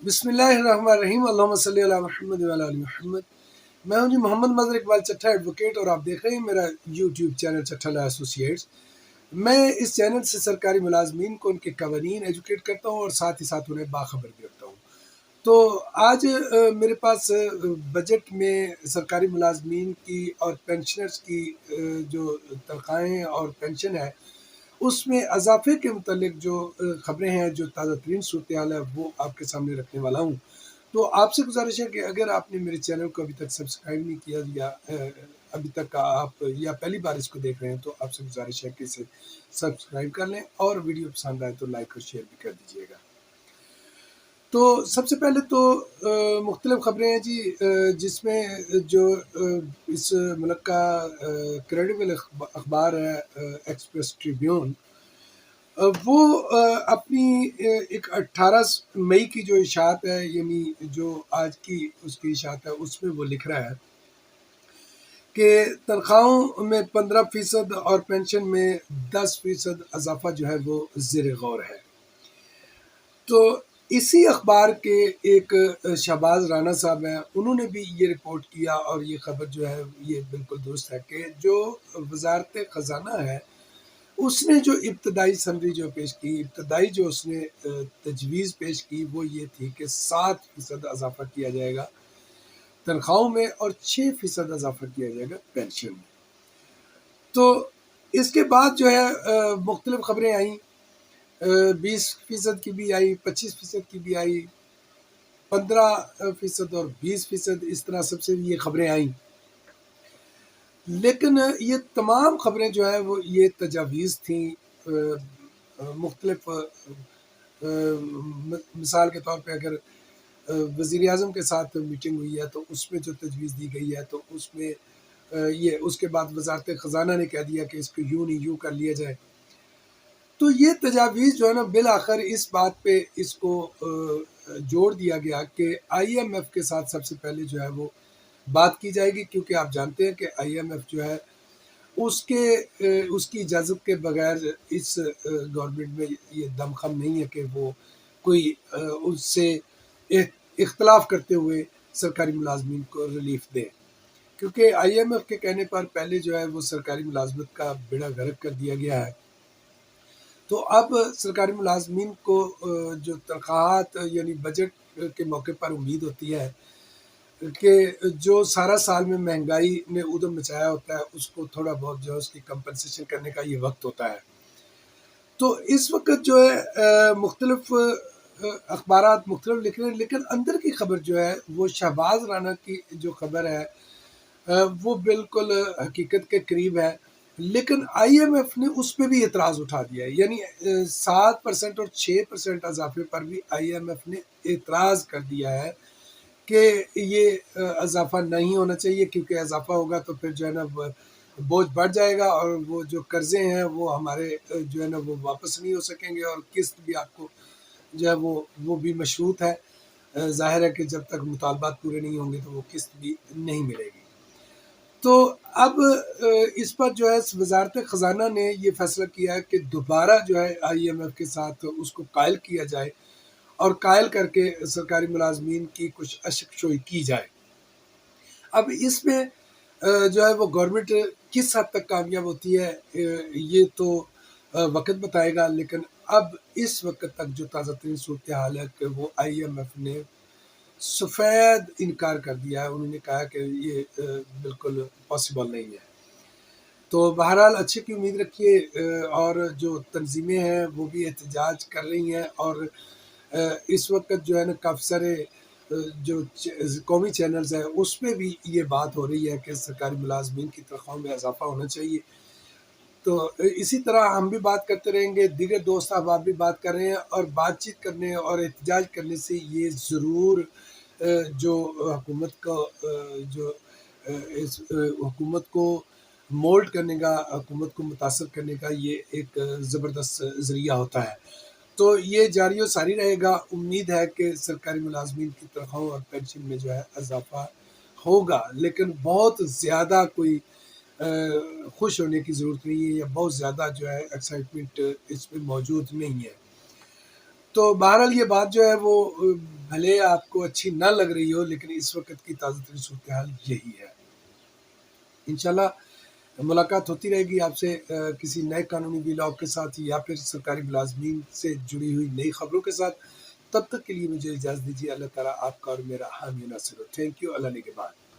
بسم اللہ الرحمن الرحیم، اللہم صلی علی محمد وعلی آل محمد۔ میں ہوں جی محمد مظہر اقبال چٹھا ایڈوکیٹ، اور آپ دیکھ رہے ہیں میرا یوٹیوب چینل چٹھا لا ایسوسیٹس۔ میں اس چینل سے سرکاری ملازمین کو ان کے قوانین ایجوکیٹ کرتا ہوں اور ساتھ ہی ساتھ انہیں باخبر بھی رکھتا ہوں۔ تو آج میرے پاس بجٹ میں سرکاری ملازمین کی اور پینشنرز کی جو تنخواہیں اور پینشن ہے اس میں اضافے کے متعلق جو خبریں ہیں، جو تازہ ترین صورتحال ہے، وہ آپ کے سامنے رکھنے والا ہوں۔ تو آپ سے گزارش ہے کہ اگر آپ نے میرے چینل کو ابھی تک سبسکرائب نہیں کیا یا ابھی تک آپ یا پہلی بار اس کو دیکھ رہے ہیں، تو آپ سے گزارش ہے کہ اسے سبسکرائب کر لیں، اور ویڈیو پسند آئے تو لائک اور شیئر بھی کر دیجیے گا۔ تو سب سے پہلے تو مختلف خبریں ہیں جی، جس میں جو اس ملک کا کریڈیبل اخبار ہے ایکسپریس ٹریبیون، وہ اپنی ایک 18 مئی کی جو اشاعت ہے، یعنی جو آج کی اس کی اشاعت ہے، اس میں وہ لکھ رہا ہے کہ تنخواہوں میں 15% اور پینشن میں 10% اضافہ جو ہے وہ زیر غور ہے۔ تو اسی اخبار کے ایک شہباز رانا صاحب ہیں، انہوں نے بھی یہ رپورٹ کیا، اور یہ خبر جو ہے یہ بالکل درست ہے کہ جو وزارت خزانہ ہے اس نے جو ابتدائی سمری جو پیش کی، ابتدائی جو اس نے تجویز پیش کی، وہ یہ تھی کہ 7% اضافہ کیا جائے گا تنخواہوں میں اور 6% اضافہ کیا جائے گا پینشن میں۔ تو اس کے بعد جو ہے مختلف خبریں آئیں، 20% کی بھی آئی، 25% کی بھی آئی، 15% اور 20%، اس طرح سب سے یہ خبریں آئیں۔ لیکن یہ تمام خبریں جو ہیں وہ یہ تجاویز تھیں۔ مختلف مثال کے طور پہ اگر وزیر اعظم کے ساتھ میٹنگ ہوئی ہے تو اس میں جو تجویز دی گئی ہے، تو اس میں یہ اس کے بعد وزارت خزانہ نے کہہ دیا کہ اس کو یوں نہیں یوں کر لیا جائے۔ تو یہ تجاویز جو ہے نا، بالآخر اس بات پہ اس کو جوڑ دیا گیا کہ آئی ایم ایف کے ساتھ سب سے پہلے جو ہے وہ بات کی جائے گی، کیونکہ آپ جانتے ہیں کہ آئی ایم ایف جو ہے اس کی اجازت کے بغیر اس گورنمنٹ میں یہ دمخم نہیں ہے کہ وہ کوئی اس سے اختلاف کرتے ہوئے سرکاری ملازمین کو ریلیف دے، کیونکہ آئی ایم ایف کے کہنے پر پہلے جو ہے وہ سرکاری ملازمت کا بیڑا غرق کر دیا گیا ہے۔ تو اب سرکاری ملازمین کو جو تنخواہات یعنی بجٹ کے موقع پر امید ہوتی ہے کہ جو سارا سال میں مہنگائی نے ادھم مچایا ہوتا ہے، اس کو تھوڑا بہت جو ہے اس کی کمپنسیشن کرنے کا یہ وقت ہوتا ہے۔ تو اس وقت جو ہے مختلف اخبارات مختلف لکھ رہے ہیں، لیکن اندر کی خبر جو ہے وہ شہباز رانا کی جو خبر ہے وہ بالکل حقیقت کے قریب ہے۔ لیکن آئی ایم ایف نے اس پہ بھی اعتراض اٹھا دیا ہے، یعنی 7% اور 6% اضافے پر بھی آئی ایم ایف نے اعتراض کر دیا ہے کہ یہ اضافہ نہیں ہونا چاہیے، کیونکہ اضافہ ہوگا تو پھر جو ہے نا بوجھ بڑھ جائے گا، اور وہ جو قرضے ہیں وہ ہمارے جو ہے نا وہ واپس نہیں ہو سکیں گے، اور قسط بھی آپ کو جو ہے وہ بھی مشروط ہے۔ ظاہر ہے کہ جب تک مطالبات پورے نہیں ہوں گے تو وہ قسط بھی نہیں ملے گی۔ تو اب اس پر جو ہے وزارت خزانہ نے یہ فیصلہ کیا ہے کہ دوبارہ جو ہے آئی ایم ایف کے ساتھ اس کو قائل کیا جائے، اور قائل کر کے سرکاری ملازمین کی کچھ اشک شوئی کی جائے۔ اب اس میں جو ہے وہ گورنمنٹ کس حد تک کامیاب ہوتی ہے یہ تو وقت بتائے گا، لیکن اب اس وقت تک جو تازہ ترین صورتحال ہے کہ وہ آئی ایم ایف نے سفید انکار کر دیا ہے، انہوں نے کہا کہ یہ بالکل پاسبل نہیں ہے۔ تو بہرحال اچھے کی امید رکھیے، اور جو تنظیمیں ہیں وہ بھی احتجاج کر رہی ہیں، اور اس وقت جو ہے نا کافی سارے جو قومی چینلز ہیں اس میں بھی یہ بات ہو رہی ہے کہ سرکاری ملازمین کی تنخواہوں میں اضافہ ہونا چاہیے۔ تو اسی طرح ہم بھی بات کرتے رہیں گے، دیگر دوست احباب بھی بات کر رہے ہیں، اور بات چیت کرنے اور احتجاج کرنے سے یہ ضرور جو حکومت کو جو حکومت کو مولڈ کرنے کا، حکومت کو متاثر کرنے کا یہ ایک زبردست ذریعہ ہوتا ہے۔ تو یہ جاری و ساری رہے گا۔ امید ہے کہ سرکاری ملازمین کی تنخواہوں اور پینشن میں جو ہے اضافہ ہوگا، لیکن بہت زیادہ کوئی خوش ہونے کی ضرورت نہیں ہے، یا بہت زیادہ جو ہے ایکسائٹمنٹ اس میں موجود نہیں ہے۔ تو بہرحال یہ بات جو ہے وہ بھلے آپ کو اچھی نہ لگ رہی ہو، لیکن اس وقت کی تازہ ترین صورتحال یہی ہے۔ انشاءاللہ ملاقات ہوتی رہے گی آپ سے کسی نئے قانونی ولاگ کے ساتھ یا پھر سرکاری ملازمین سے جڑی ہوئی نئی خبروں کے ساتھ۔ تب تک کے لیے مجھے اجازت دیجیے۔ اللہ تعالیٰ آپ کا اور میرا حامی و ناصر ہو۔ Thank you. اللہ نگہبان۔